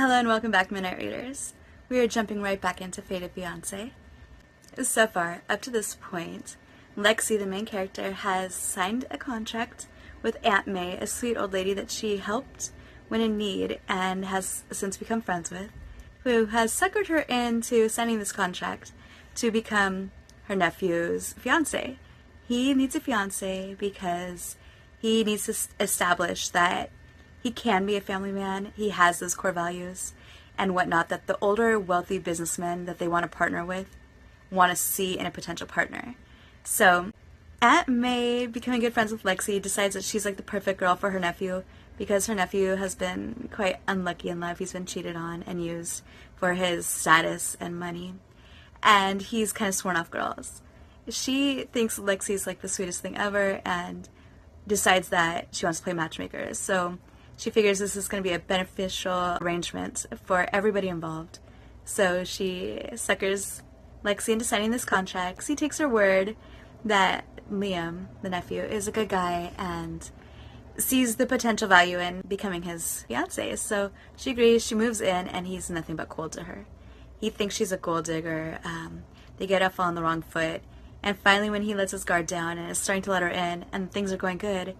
Hello and welcome back, Midnight Readers. We are jumping right back into Fated Fiancee. So far, up to this point, Lexi, the main character, has signed a contract with Aunt May, a sweet old lady that she helped when in need and has since become friends with, who has suckered her into signing this contract to become her nephew's fiancé. He needs a fiancé because he needs to establish that he can be a family man, he has those core values and whatnot that the older, wealthy businessmen that they want to partner with want to see in a potential partner. So, Aunt May, becoming good friends with Lexi, decides that she's like the perfect girl for her nephew because her nephew has been quite unlucky in life. He's been cheated on and used for his status and money. And he's kind of sworn off girls. She thinks Lexi's like the sweetest thing ever and decides that she wants to play matchmaker. So she figures this is going to be a beneficial arrangement for everybody involved. So she suckers Lexi into signing this contract. She takes her word that Liam, the nephew, is a good guy and sees the potential value in becoming his fiancé. So she agrees, she moves in, and he's nothing but cold to her. He thinks she's a gold digger. They get off on the wrong foot. And finally, when he lets his guard down and is starting to let her in and things are going good,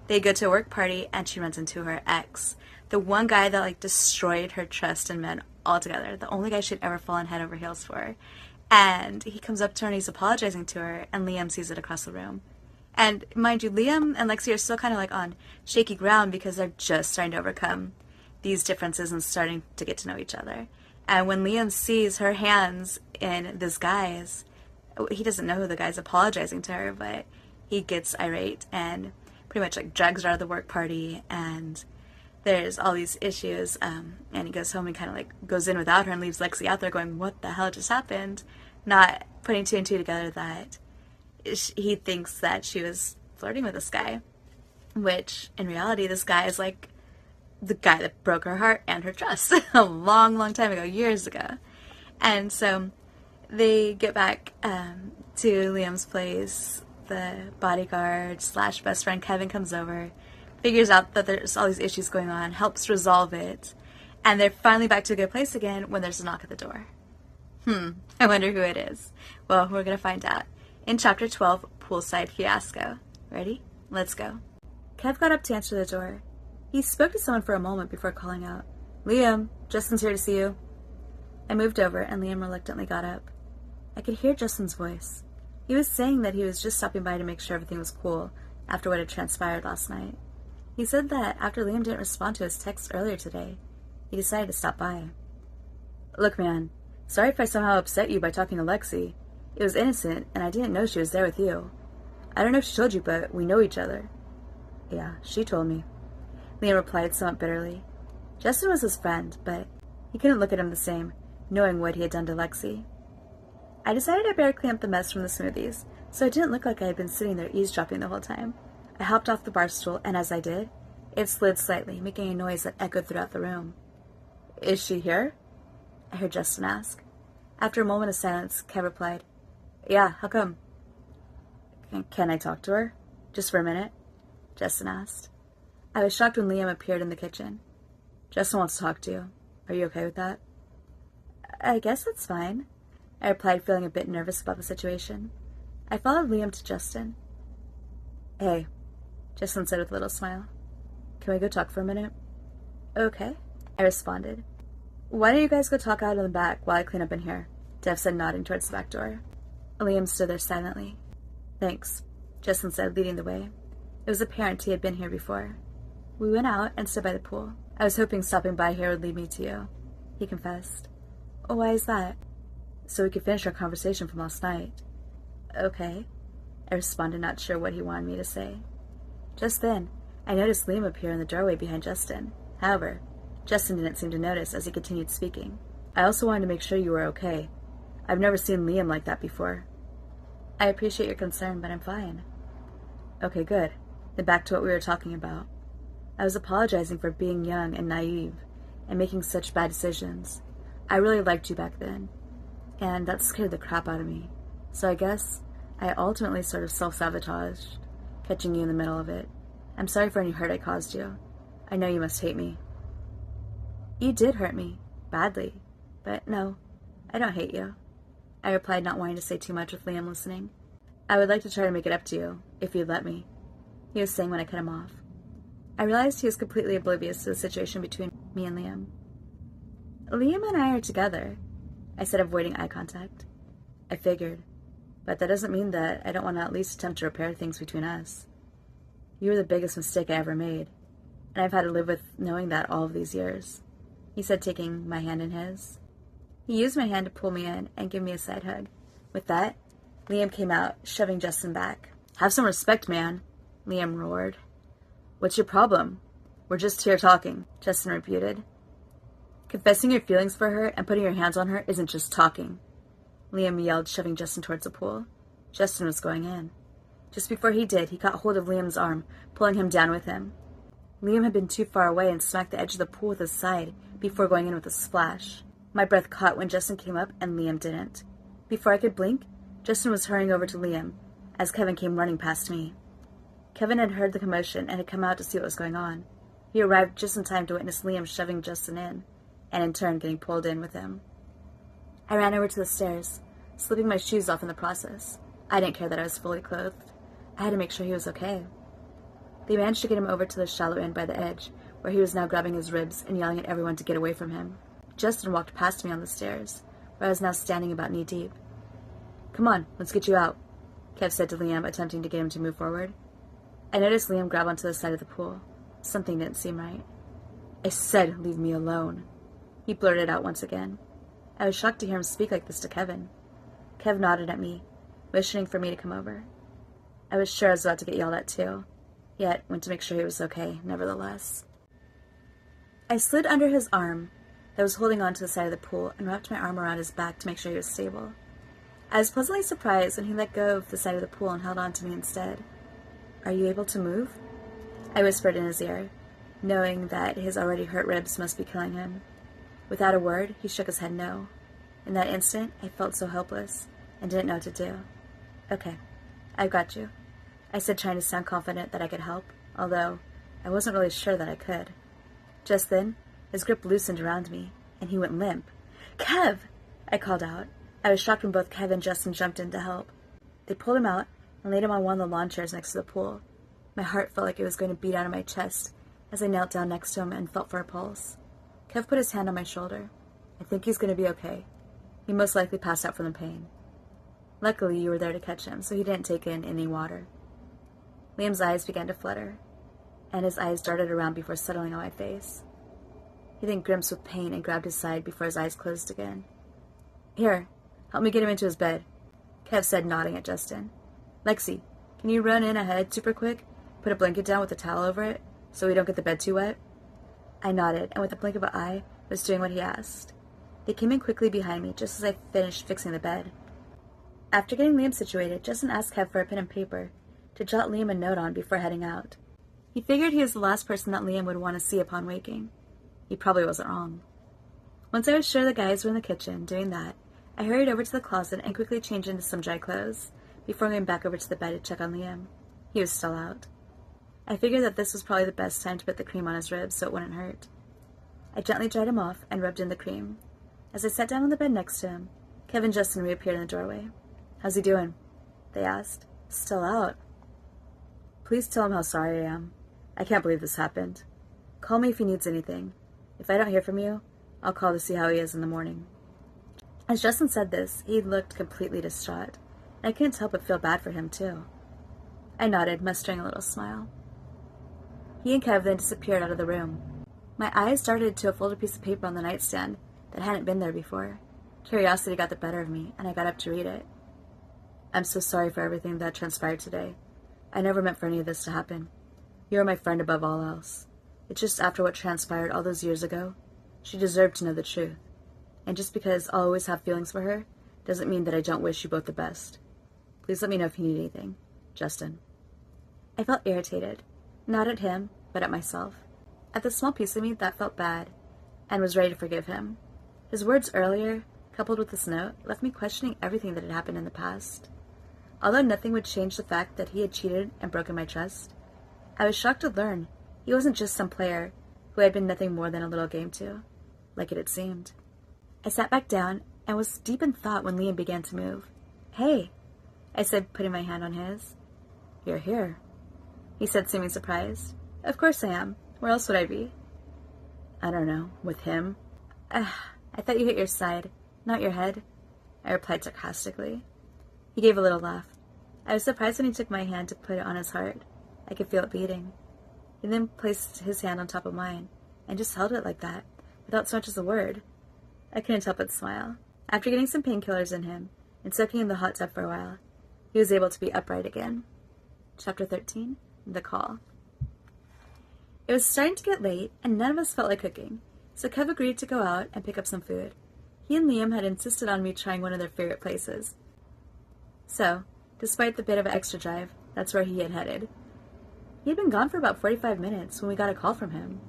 they go to a work party and she runs into her ex. The one guy that like destroyed her trust in men altogether. The only guy she'd ever fallen head over heels for. And he comes up to her and he's apologizing to her and Liam sees it across the room. And mind you, Liam and Lexi are still kind of like on shaky ground because they're just starting to overcome these differences and starting to get to know each other. And when Liam sees her hands in this guy's, he doesn't know who the guy's apologizing to her, but he gets irate and pretty much like drags her out of the work party, and there's all these issues, and he goes home and kind of like goes in without her and leaves Lexi out there going, what the hell just happened? Not putting two and two together that he thinks that she was flirting with this guy, which in reality this guy is like the guy that broke her heart and her trust a long, long time ago, years ago. And so they get back to Liam's place. The bodyguard / best friend Kevin comes over, figures out that there's all these issues going on, helps resolve it, and they're finally back to a good place again when there's a knock at the door. I wonder who it is. Well, we're going to find out in Chapter 12, Poolside Fiasco. Ready? Let's go. Kev got up to answer the door. He spoke to someone for a moment before calling out, Liam, Justin's here to see you. I moved over and Liam reluctantly got up. I could hear Justin's voice. He was saying that he was just stopping by to make sure everything was cool after what had transpired last night. He said that after Liam didn't respond to his text earlier today, he decided to stop by. Look, man, sorry if I somehow upset you by talking to Lexi. It was innocent, and I didn't know she was there with you. I don't know if she told you, but we know each other. Yeah, she told me. Liam replied somewhat bitterly. Justin was his friend, but he couldn't look at him the same, knowing what he had done to Lexi. I decided I better clean up the mess from the smoothies, so it didn't look like I had been sitting there eavesdropping the whole time. I hopped off the bar stool, and as I did, it slid slightly, making a noise that echoed throughout the room. Is she here? I heard Justin ask. After a moment of silence, Kev replied, Yeah, how come? Can I talk to her? Just for a minute? Justin asked. I was shocked when Liam appeared in the kitchen. Justin wants to talk to you. Are you okay with that? I guess that's fine, I replied, feeling a bit nervous about the situation. I followed Liam to Justin. Hey, Justin said with a little smile. Can we go talk for a minute? Okay, I responded. Why don't you guys go talk out in the back while I clean up in here? Dev said, nodding towards the back door. Liam stood there silently. Thanks, Justin said, leading the way. It was apparent he had been here before. We went out and stood by the pool. I was hoping stopping by here would lead me to you, he confessed. Why is that? So we could finish our conversation from last night. Okay, I responded, not sure what he wanted me to say. Just then, I noticed Liam appear in the doorway behind Justin. However, Justin didn't seem to notice as he continued speaking. I also wanted to make sure you were okay. I've never seen Liam like that before. I appreciate your concern, but I'm fine. Okay, good. Then back to what we were talking about. I was apologizing for being young and naive and making such bad decisions. I really liked you back then, and that scared the crap out of me. So I guess I ultimately sort of self-sabotaged, catching you in the middle of it. I'm sorry for any hurt I caused you. I know you must hate me. You did hurt me. Badly. But no, I don't hate you. I replied, not wanting to say too much with Liam listening. I would like to try to make it up to you, if you'd let me, he was saying when I cut him off. I realized he was completely oblivious to the situation between me and Liam. Liam and I are together, I said, avoiding eye contact. I figured, but that doesn't mean that I don't want to at least attempt to repair things between us. You were the biggest mistake I ever made, and I've had to live with knowing that all of these years, he said, taking my hand in his. He used my hand to pull me in and give me a side hug. With that, Liam came out, shoving Justin back. Have some respect, man, Liam roared. What's your problem? We're just here talking, Justin repeated. Confessing your feelings for her and putting your hands on her isn't just talking, Liam yelled, shoving Justin towards the pool. Justin was going in. Just before he did, he caught hold of Liam's arm, pulling him down with him. Liam had been too far away and smacked the edge of the pool with his side before going in with a splash. My breath caught when Justin came up and Liam didn't. Before I could blink, Justin was hurrying over to Liam, as Kevin came running past me. Kevin had heard the commotion and had come out to see what was going on. He arrived just in time to witness Liam shoving Justin in, and in turn getting pulled in with him. I ran over to the stairs, slipping my shoes off in the process. I didn't care that I was fully clothed. I had to make sure he was okay. They managed to get him over to the shallow end by the edge, where he was now grabbing his ribs and yelling at everyone to get away from him. Justin walked past me on the stairs, where I was now standing about knee-deep. Come on, let's get you out, Kev said to Liam, attempting to get him to move forward. I noticed Liam grab onto the side of the pool. Something didn't seem right. I said, leave me alone, he blurted out once again. I was shocked to hear him speak like this to Kevin. Kev nodded at me, motioning for me to come over. I was sure I was about to get yelled at too, yet went to make sure he was okay, nevertheless. I slid under his arm that was holding on to the side of the pool and wrapped my arm around his back to make sure he was stable. I was pleasantly surprised when he let go of the side of the pool and held on to me instead. Are you able to move? I whispered in his ear, knowing that his already hurt ribs must be killing him. Without a word, he shook his head no. In that instant, I felt so helpless and didn't know what to do. Okay, I've got you, I said, trying to sound confident that I could help, although I wasn't really sure that I could. Just then, his grip loosened around me, and he went limp. Kev! I called out. I was shocked when both Kev and Justin jumped in to help. They pulled him out and laid him on one of the lawn chairs next to the pool. My heart felt like it was going to beat out of my chest as I knelt down next to him and felt for a pulse. Kev put his hand on my shoulder. I think he's going to be okay. He most likely passed out from the pain. Luckily, you were there to catch him, so he didn't take in any water. Liam's eyes began to flutter, and his eyes darted around before settling on my face. He then grimaced with pain and grabbed his side before his eyes closed again. Here, help me get him into his bed, Kev said, nodding at Justin. Lexi, can you run in ahead super quick? Put a blanket down with a towel over it, so we don't get the bed too wet? I nodded, and with a blink of an eye, was doing what he asked. They came in quickly behind me, just as I finished fixing the bed. After getting Liam situated, Justin asked Kev for a pen and paper to jot Liam a note on before heading out. He figured he was the last person that Liam would want to see upon waking. He probably wasn't wrong. Once I was sure the guys were in the kitchen doing that, I hurried over to the closet and quickly changed into some dry clothes before going back over to the bed to check on Liam. He was still out. I figured that this was probably the best time to put the cream on his ribs so it wouldn't hurt. I gently dried him off and rubbed in the cream. As I sat down on the bed next to him, Kev and Justin reappeared in the doorway. How's he doing? They asked. Still out. Please tell him how sorry I am. I can't believe this happened. Call me if he needs anything. If I don't hear from you, I'll call to see how he is in the morning. As Justin said this, he looked completely distraught, and I couldn't help but feel bad for him, too. I nodded, mustering a little smile. He and Kev then disappeared out of the room. My eyes darted to a folded piece of paper on the nightstand that hadn't been there before. Curiosity got the better of me, and I got up to read it. I'm so sorry for everything that transpired today. I never meant for any of this to happen. You are my friend above all else. It's just after what transpired all those years ago, she deserved to know the truth. And just because I'll always have feelings for her, doesn't mean that I don't wish you both the best. Please let me know if you need anything. Justin. I felt irritated, not at him, but at myself. At the small piece of me that felt bad, and was ready to forgive him. His words earlier, coupled with this note, left me questioning everything that had happened in the past. Although nothing would change the fact that he had cheated and broken my trust, I was shocked to learn he wasn't just some player who I had been nothing more than a little game to. like it had seemed. I sat back down and was deep in thought when Liam began to move. "Hey," I said, putting my hand on his. "You're here," he said, seeming surprised. "Of course I am. Where else would I be?" "I don't know. With him?" I thought you hit your side, not your head," I replied sarcastically. He gave a little laugh. I was surprised when he took my hand to put it on his heart. I could feel it beating. He then placed his hand on top of mine and just held it like that, without so much as a word. I couldn't help but smile. After getting some painkillers in him and soaking in the hot tub for a while, he was able to be upright again. Chapter 13, The Call. It was starting to get late, and none of us felt like cooking, so Kev agreed to go out and pick up some food. He and Liam had insisted on me trying one of their favorite places. So, despite the bit of extra drive, that's where he had headed. He had been gone for about 45 minutes when we got a call from him.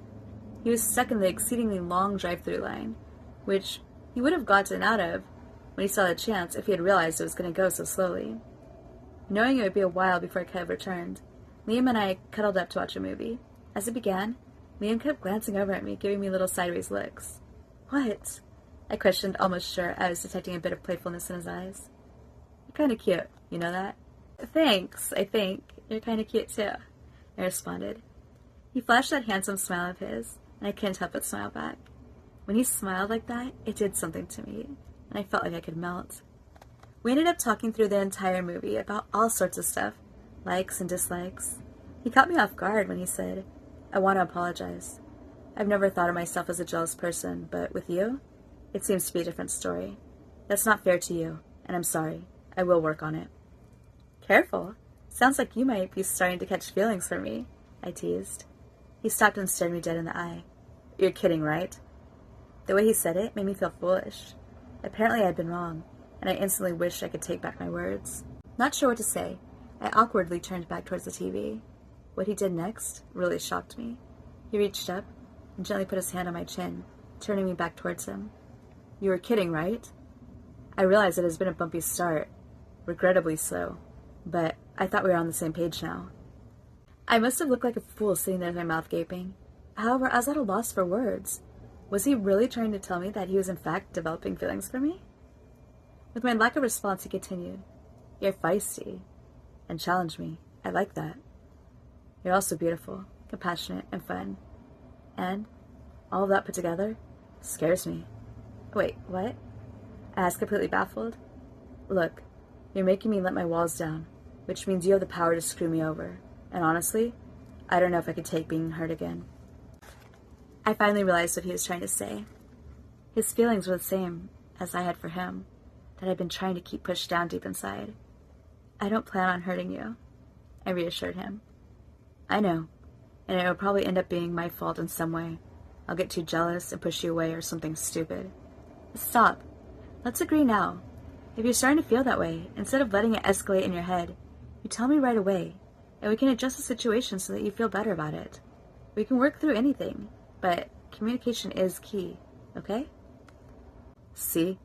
He was stuck in the exceedingly long drive-through line, which he would have gotten out of when he saw the chance if he had realized it was going to go so slowly. Knowing it would be a while before Kev returned, Liam and I cuddled up to watch a movie. As it began, Liam kept glancing over at me, giving me little sideways looks. "What?" I questioned, almost sure I was detecting a bit of playfulness in his eyes. "You're kind of cute, you know that?" "Thanks, I think. You're kind of cute, too," I responded. He flashed that handsome smile of his, and I couldn't help but smile back. When he smiled like that, it did something to me, and I felt like I could melt. We ended up talking through the entire movie about all sorts of stuff, likes and dislikes. He caught me off guard when he said, "I want to apologize. I've never thought of myself as a jealous person, but with you, it seems to be a different story. That's not fair to you, and I'm sorry. I will work on it." "Careful. Sounds like you might be starting to catch feelings for me," I teased. He stopped and stared me dead in the eye. "You're kidding, right?" The way he said it made me feel foolish. Apparently I had been wrong, and I instantly wished I could take back my words. Not sure what to say, I awkwardly turned back towards the TV. What he did next really shocked me. He reached up and gently put his hand on my chin, turning me back towards him. "You were kidding, right?" I realized it has been a bumpy start, regrettably so, but I thought we were on the same page now. I must have looked like a fool sitting there with my mouth gaping. However, I was at a loss for words. Was he really trying to tell me that he was in fact developing feelings for me? With my lack of response, he continued, "You're feisty," and challenged me. I like that. "You're also beautiful, compassionate, and fun. And all of that put together scares me." "Wait, what?" I asked, completely baffled. "Look, you're making me let my walls down, which means you have the power to screw me over. And honestly, I don't know if I could take being hurt again." I finally realized what he was trying to say. His feelings were the same as I had for him, that I'd been trying to keep pushed down deep inside. "I don't plan on hurting you," I reassured him. "I know, and it will probably end up being my fault in some way. I'll get too jealous and push you away or something stupid. Stop. Let's agree now. If you're starting to feel that way, instead of letting it escalate in your head, you tell me right away, and we can adjust the situation so that you feel better about it. We can work through anything, but communication is key, okay?" "See?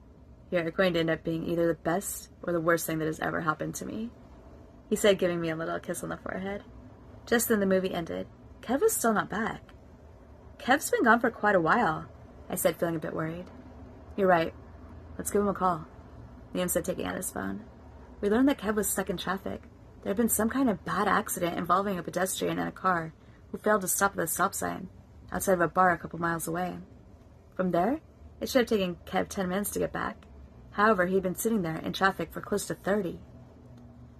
You're going to end up being either the best or the worst thing that has ever happened to me," he said, giving me a little kiss on the forehead. Just then the movie ended. Kev was still not back. "Kev's been gone for quite a while," I said, feeling a bit worried. "You're right. Let's give him a call," Liam said, taking out his phone. We learned that Kev was stuck in traffic. There had been some kind of bad accident involving a pedestrian and a car who failed to stop at the stop sign outside of a bar a couple miles away. From there, it should have taken Kev 10 minutes to get back. However, he'd been sitting there in traffic for close to 30.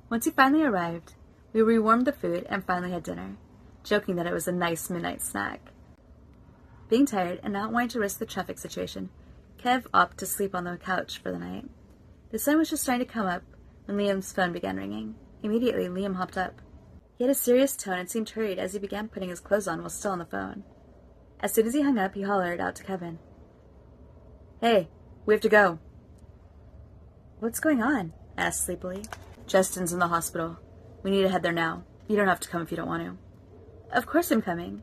Once he finally arrived, we rewarmed the food and finally had dinner, joking that it was a nice midnight snack. Being tired and not wanting to risk the traffic situation, Kev opted to sleep on the couch for the night. The sun was just starting to come up when Liam's phone began ringing. Immediately, Liam hopped up. He had a serious tone and seemed hurried as he began putting his clothes on while still on the phone. As soon as he hung up, he hollered out to Kevin, "Hey, we have to go." "What's going on?" I asked sleepily. "Justin's in the hospital. We need to head there now. You don't have to come if you don't want to." "Of course I'm coming,"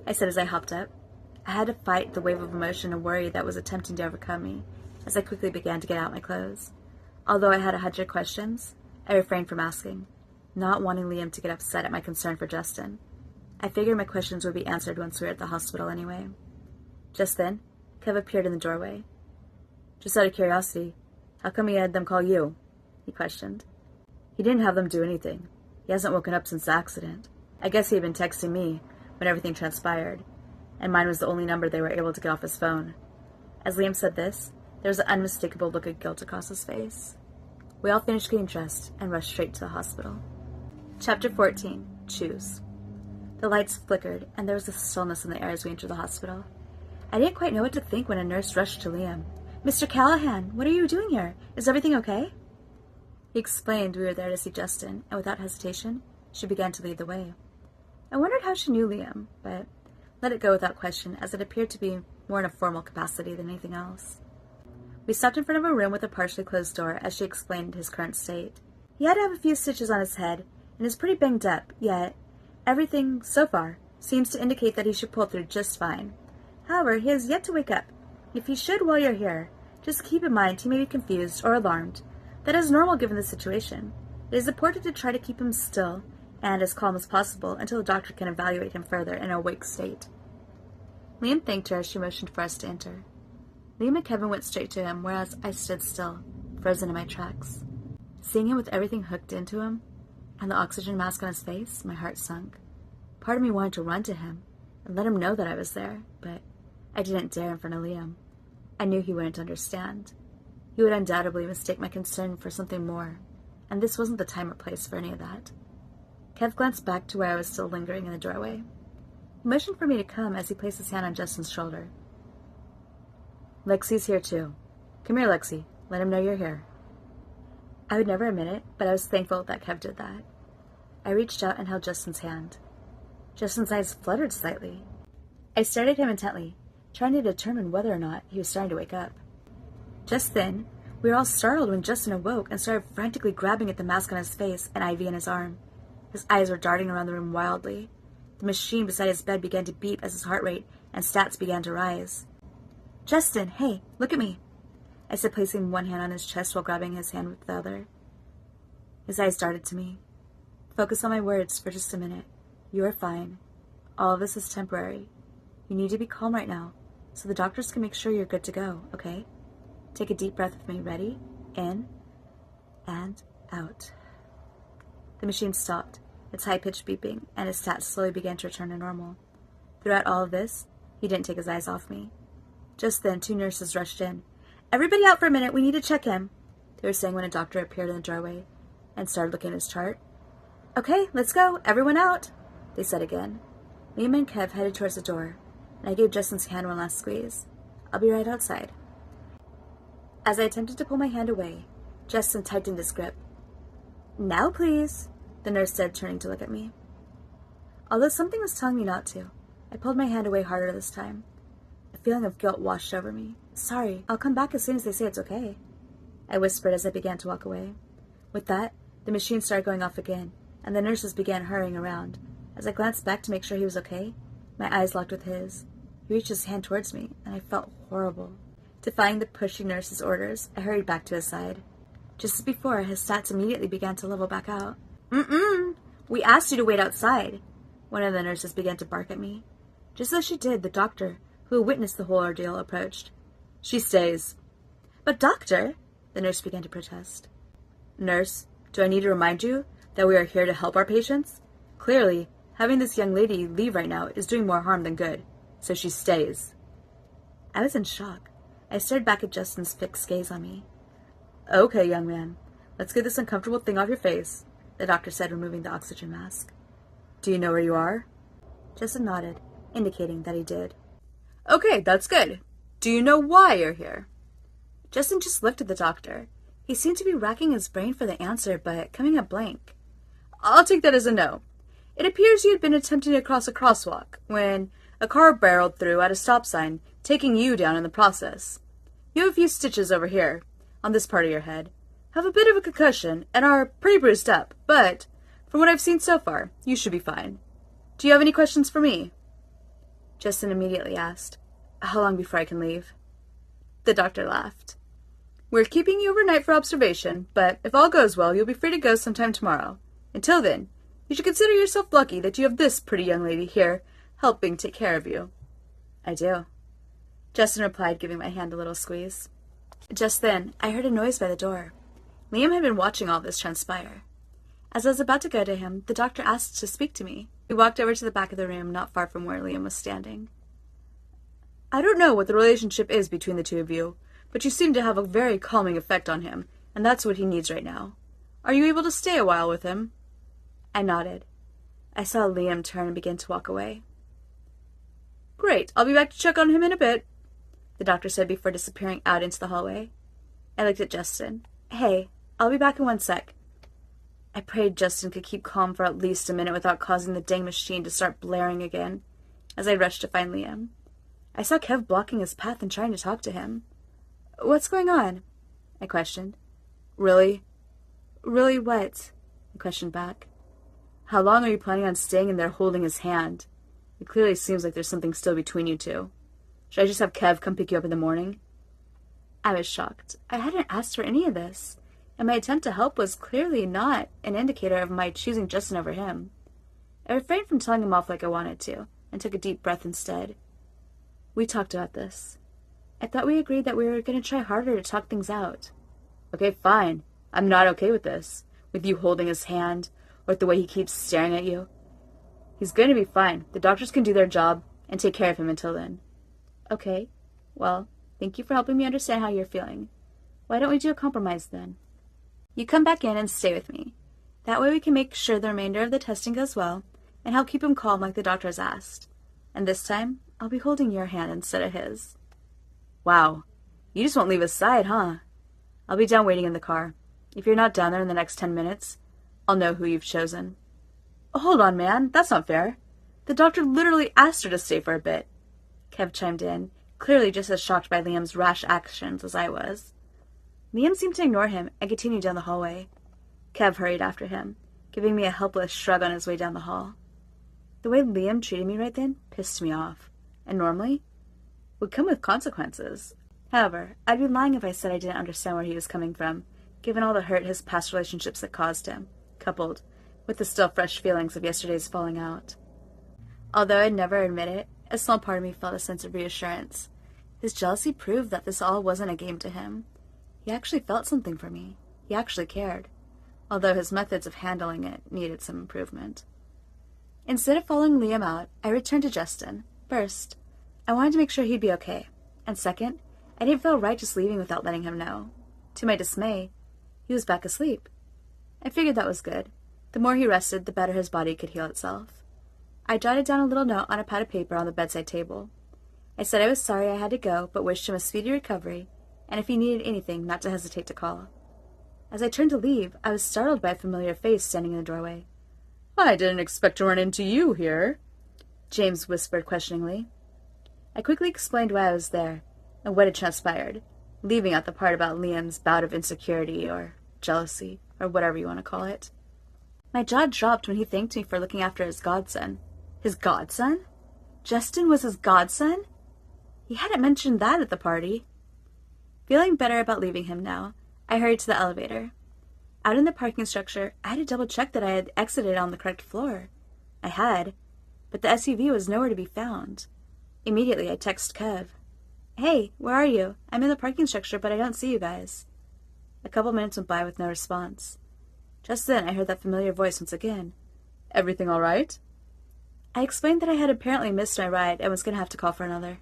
I said as I hopped up. I had to fight the wave of emotion and worry that was attempting to overcome me as I quickly began to get out my clothes. Although I had 100 questions, I refrained from asking, not wanting Liam to get upset at my concern for Justin. I figured my questions would be answered once we were at the hospital anyway. Just then, Kev appeared in the doorway. "Just out of curiosity, how come he had them call you?" he questioned. "He didn't have them do anything. He hasn't woken up since the accident. I guess he had been texting me when everything transpired, and mine was the only number they were able to get off his phone." As Liam said this, there was an unmistakable look of guilt across his face. We all finished getting dressed and rushed straight to the hospital. Chapter 14. Choose. The lights flickered, and there was a stillness in the air as we entered the hospital. I didn't quite know what to think when a nurse rushed to Liam. "Mr. Callahan, what are you doing here? Is everything okay?" He explained we were there to see Justin, and without hesitation, she began to lead the way. I wondered how she knew Liam, but let it go without question, as it appeared to be more in a formal capacity than anything else. We stopped in front of a room with a partially closed door as she explained his current state. He had to have a few stitches on his head, and is pretty banged up, yet everything, so far, seems to indicate that he should pull through just fine. However, he has yet to wake up. If he should while you're here, just keep in mind he may be confused or alarmed. That is normal given the situation. It is important to try to keep him still and as calm as possible until the doctor can evaluate him further in an awake state. Liam thanked her as she motioned for us to enter. Liam and Kevin went straight to him, whereas I stood still, frozen in my tracks. Seeing him with everything hooked into him, and the oxygen mask on his face, my heart sunk. Part of me wanted to run to him and let him know that I was there, but I didn't dare in front of Liam. I knew he wouldn't understand. He would undoubtedly mistake my concern for something more, and this wasn't the time or place for any of that. Kev glanced back to where I was still lingering in the doorway. He motioned for me to come as he placed his hand on Justin's shoulder. "Lexi's here too. Come here, Lexi. Let him know you're here." I would never admit it, but I was thankful that Kev did that. I reached out and held Justin's hand. Justin's eyes fluttered slightly. I stared at him intently, trying to determine whether or not he was starting to wake up. Just then, we were all startled when Justin awoke and started frantically grabbing at the mask on his face and IV in his arm. His eyes were darting around the room wildly. The machine beside his bed began to beep as his heart rate and stats began to rise. "Justin, hey, look at me," I said, placing one hand on his chest while grabbing his hand with the other. His eyes darted to me. "Focus on my words for just a minute. You are fine. All of this is temporary. You need to be calm right now, so the doctors can make sure you're good to go, okay? Take a deep breath with me. Ready? In and out." The machine stopped, its high-pitched beeping, and his stats slowly began to return to normal. Throughout all of this, he didn't take his eyes off me. Just then, 2 nurses rushed in. "Everybody out for a minute, we need to check him," they were saying when a doctor appeared in the doorway and started looking at his chart. "Okay, let's go, everyone out," they said again. Liam and Kev headed towards the door, and I gave Justin's hand one last squeeze. "I'll be right outside." As I attempted to pull my hand away, Justin tightened his grip. "Now, please," the nurse said, turning to look at me. Although something was telling me not to, I pulled my hand away harder this time. A feeling of guilt washed over me. "Sorry, I'll come back as soon as they say it's okay," I whispered as I began to walk away. With that, the machine started going off again, and the nurses began hurrying around. As I glanced back to make sure he was okay, my eyes locked with his. He reached his hand towards me, and I felt horrible. Defying the pushy nurse's orders, I hurried back to his side. Just as before, his stats immediately began to level back out. We asked you to wait outside," one of the nurses began to bark at me. Just as she did, the doctor, who had witnessed the whole ordeal, approached. "She stays." "But doctor," the nurse began to protest. "Nurse, do I need to remind you that we are here to help our patients? Clearly, having this young lady leave right now is doing more harm than good, so she stays." I was in shock. I stared back at Justin's fixed gaze on me. "Okay, young man, let's get this uncomfortable thing off your face," the doctor said, removing the oxygen mask. "Do you know where you are?" Justin nodded, indicating that he did. "Okay, that's good. Do you know why you're here?" Justin just looked at the doctor. He seemed to be racking his brain for the answer, but coming up blank. "I'll take that as a no. It appears you had been attempting to cross a crosswalk when a car barreled through at a stop sign, taking you down in the process. You have a few stitches over here, on this part of your head, have a bit of a concussion, and are pretty bruised up, but from what I've seen so far, you should be fine. Do you have any questions for me?" Justin immediately asked, "How long before I can leave?" The doctor laughed. "We're keeping you overnight for observation, but if all goes well, you'll be free to go sometime tomorrow. Until then, you should consider yourself lucky that you have this pretty young lady here helping take care of you." "I do." Justin replied, giving my hand a little squeeze. Just then, I heard a noise by the door. Liam had been watching all this transpire. As I was about to go to him, the doctor asked to speak to me. We walked over to the back of the room, not far from where Liam was standing. I don't know what the relationship is between the two of you, but you seem to have a very calming effect on him, and that's what he needs right now. Are you able to stay a while with him? I nodded. I saw Liam turn and begin to walk away. Great, I'll be back to check on him in a bit, the doctor said before disappearing out into the hallway. I looked at Justin. Hey, I'll be back in 1 sec. I prayed Justin could keep calm for at least a minute without causing the dang machine to start blaring again, as I rushed to find Liam. I saw Kev blocking his path and trying to talk to him. What's going on? I questioned. Really? Really what? I questioned back. How long are you planning on staying in there holding his hand? It clearly seems like there's something still between you two. Should I just have Kev come pick you up in the morning? I was shocked. I hadn't asked for any of this, and my attempt to help was clearly not an indicator of my choosing Justin over him. I refrained from telling him off like I wanted to, and took a deep breath instead. We talked about this. I thought we agreed that we were going to try harder to talk things out. Okay, fine. I'm not okay with this. With you holding his hand, or with the way he keeps staring at you. He's going to be fine. The doctors can do their job, and take care of him until then. Okay. Well, thank you for helping me understand how you're feeling. Why don't we do a compromise then? You come back in and stay with me. That way we can make sure the remainder of the testing goes well, and help keep him calm like the doctors asked. And this time, I'll be holding your hand instead of his. Wow. You just won't leave his side, huh? I'll be down waiting in the car. If you're not down there in the next 10 minutes, I'll know who you've chosen. Hold on, man. That's not fair. The doctor literally asked her to stay for a bit. Kev chimed in, clearly just as shocked by Liam's rash actions as I was. Liam seemed to ignore him and continued down the hallway. Kev hurried after him, giving me a helpless shrug on his way down the hall. The way Liam treated me right then pissed me off, and normally would come with consequences. However, I'd be lying if I said I didn't understand where he was coming from, given all the hurt his past relationships had caused him, coupled with the still fresh feelings of yesterday's falling out. Although I'd never admit it, a small part of me felt a sense of reassurance. His jealousy proved that this all wasn't a game to him. He actually felt something for me. He actually cared, although his methods of handling it needed some improvement. Instead of following Liam out, I returned to Justin. First, I wanted to make sure he'd be okay, and second, I didn't feel right just leaving without letting him know. To my dismay, he was back asleep. I figured that was good. The more he rested, the better his body could heal itself. I jotted down a little note on a pad of paper on the bedside table. I said I was sorry I had to go, but wished him a speedy recovery, and if he needed anything, not to hesitate to call. As I turned to leave, I was startled by a familiar face standing in the doorway. I didn't expect to run into you here, James whispered questioningly. I quickly explained why I was there, and what had transpired, leaving out the part about Liam's bout of insecurity, or jealousy, or whatever you want to call it. My jaw dropped when he thanked me for looking after his godson. His godson? Justin was his godson? He hadn't mentioned that at the party. Feeling better about leaving him now, I hurried to the elevator. Out in the parking structure, I had to double-check that I had exited on the correct floor. I had, but the SUV was nowhere to be found. Immediately, I texted Kev. Hey, where are you? I'm in the parking structure, but I don't see you guys. A couple minutes went by with no response. Just then, I heard that familiar voice once again. Everything all right? I explained that I had apparently missed my ride and was going to have to call for another.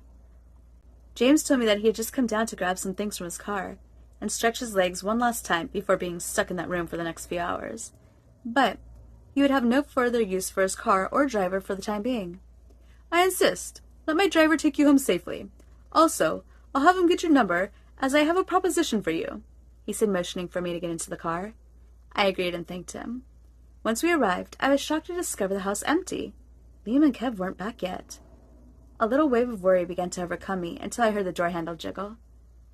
James told me that he had just come down to grab some things from his car and stretch his legs one last time before being stuck in that room for the next few hours. But he would have no further use for his car or driver for the time being. I insist. Let my driver take you home safely. Also, I'll have him get your number, as I have a proposition for you, he said, motioning for me to get into the car. I agreed and thanked him. Once we arrived, I was shocked to discover the house empty. Liam and Kev weren't back yet. A little wave of worry began to overcome me until I heard the door handle jiggle.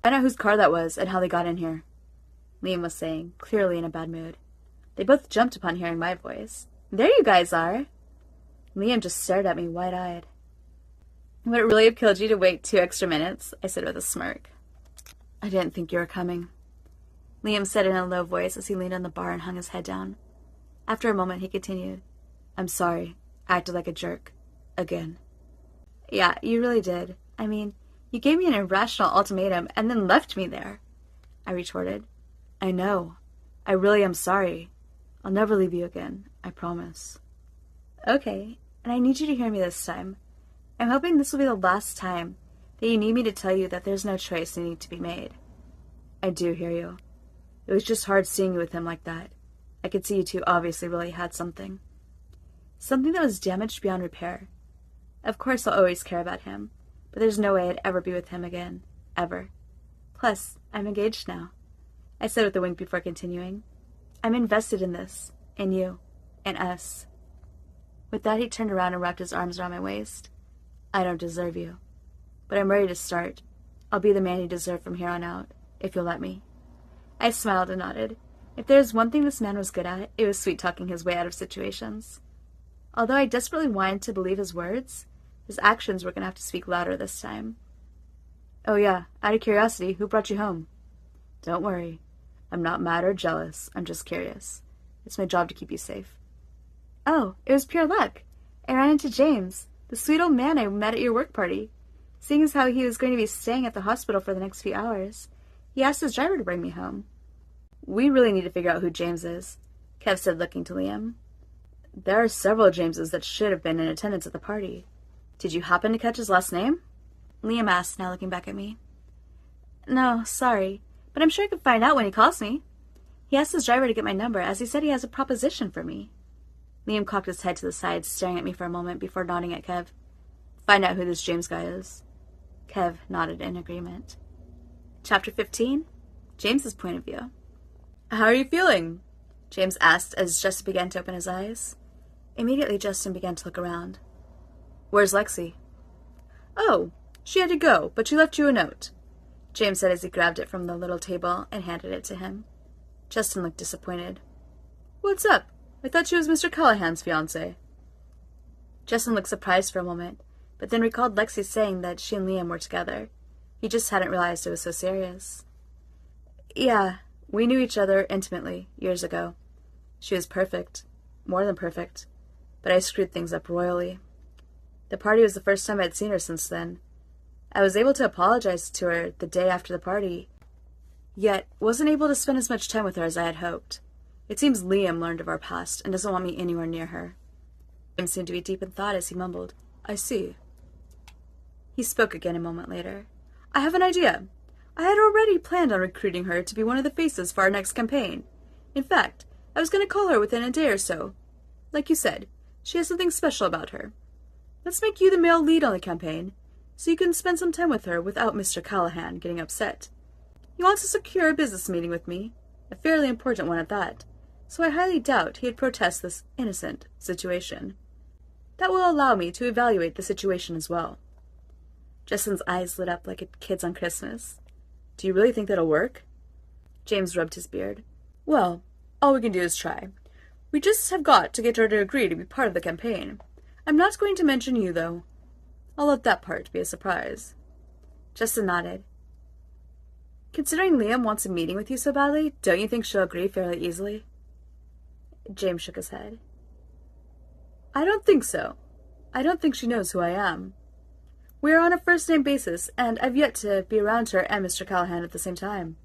I know whose car that was and how they got in here, Liam was saying, clearly in a bad mood. They both jumped upon hearing my voice. There you guys are! Liam just stared at me wide-eyed. Would it really have killed you to wait 2 extra minutes? I said with a smirk. I didn't think you were coming, Liam said in a low voice as he leaned on the bar and hung his head down. After a moment, he continued. I'm sorry. I acted like a jerk. Again. Yeah, you really did. I mean, You gave me an irrational ultimatum and then left me there, I retorted. I know. I really am sorry. I'll never leave you again, I promise. Okay, and I need you to hear me this time. I'm hoping this will be the last time that you need me to tell you that there's no choice that needs to be made. I do hear you. It was just hard seeing you with him like that. I could see you two obviously really had something. Something that was damaged beyond repair. Of course I'll always care about him, but there's no way I'd ever be with him again. Ever. Plus, I'm engaged now, I said with a wink before continuing. I'm invested in this, in you, in us. With that, he turned around and wrapped his arms around my waist. I don't deserve you, but I'm ready to start. I'll be the man you deserve from here on out, if you'll let me. I smiled and nodded. If there was one thing this man was good at, it was sweet-talking his way out of situations. Although I desperately wanted to believe his words, his actions were going to have to speak louder this time. Oh yeah, out of curiosity, who brought you home? Don't worry. I'm not mad or jealous. I'm just curious. It's my job to keep you safe. Oh, it was pure luck. I ran into James, the sweet old man I met at your work party. Seeing as how he was going to be staying at the hospital for the next few hours, he asked his driver to bring me home. We really need to figure out who James is, Kev said, looking to Liam. There are several Jameses that should have been in attendance at the party. Did you happen to catch his last name? Liam asked, now looking back at me. No, sorry, but I'm sure I could find out when he calls me. He asked his driver to get my number, as he said he has a proposition for me. Liam cocked his head to the side, staring at me for a moment before nodding at Kev. Find out who this James guy is. Kev nodded in agreement. Chapter 15. James's point of view. How are you feeling? James asked as Justin began to open his eyes. Immediately, Justin began to look around. Where's Lexi? Oh, she had to go, but she left you a note, James said as he grabbed it from the little table and handed it to him. Justin looked disappointed. What's up? I thought she was Mr. Callahan's fiance. Justin looked surprised for a moment, but then recalled Lexi saying that she and Liam were together. He just hadn't realized it was so serious. Yeah, we knew each other intimately years ago. She was perfect, more than perfect, but I screwed things up royally. The party was the first time I'd seen her since then. I was able to apologize to her the day after the party, yet wasn't able to spend as much time with her as I had hoped. It seems Liam learned of our past and doesn't want me anywhere near her. Liam seemed to be deep in thought as he mumbled, I see. He spoke again a moment later. I have an idea. I had already planned on recruiting her to be one of the faces for our next campaign. In fact, I was going to call her within a day or so. Like you said, she has something special about her. Let's make you the male lead on the campaign, so you can spend some time with her without Mr. Callahan getting upset. He wants to secure a business meeting with me, a fairly important one at that, so I highly doubt he'd protest this innocent situation. That will allow me to evaluate the situation as well. Justin's eyes lit up like a kid's on Christmas. Do you really think that'll work? James rubbed his beard. Well, all we can do is try. We just have got to get her to agree to be part of the campaign. I'm not going to mention you, though. I'll let that part be a surprise. Justin nodded. Considering Liam wants a meeting with you so badly, don't you think she'll agree fairly easily? James shook his head. I don't think so. I don't think she knows who I am. We are on a first-name basis, and I've yet to be around her and Mr. Callahan at the same time.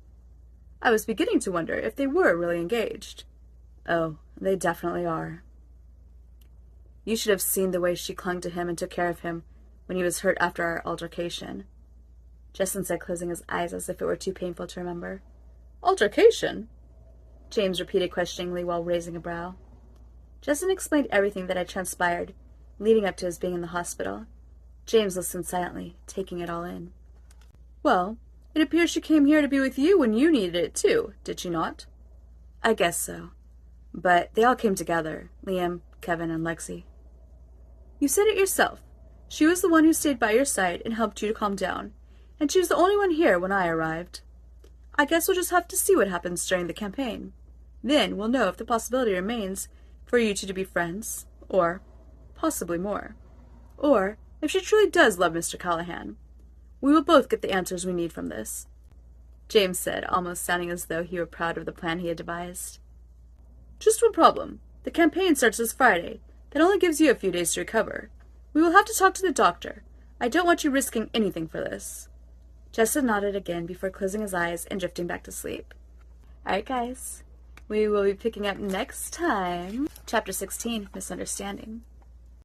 I was beginning to wonder if they were really engaged. Oh, they definitely are. You should have seen the way she clung to him and took care of him when he was hurt after our altercation, Justin said, closing his eyes as if it were too painful to remember. Altercation? James repeated questioningly while raising a brow. Justin explained everything that had transpired, leading up to his being in the hospital. James listened silently, taking it all in. Well, it appears she came here to be with you when you needed it too, did she not? I guess so. But they all came together, Liam, Kevin, and Lexi. You said it yourself. She was the one who stayed by your side and helped you to calm down, and she was the only one here when I arrived. I guess we'll just have to see what happens during the campaign. Then we'll know if the possibility remains for you two to be friends, or possibly more. Or if she truly does love Mr. Callahan. We will both get the answers we need from this, James said, almost sounding as though he were proud of the plan he had devised. Just one problem. The campaign starts this Friday. That only gives you a few days to recover. We will have to talk to the doctor. I don't want you risking anything for this. Justin nodded again before closing his eyes and drifting back to sleep. Alright guys, we will be picking up next time. Chapter 16, Misunderstanding.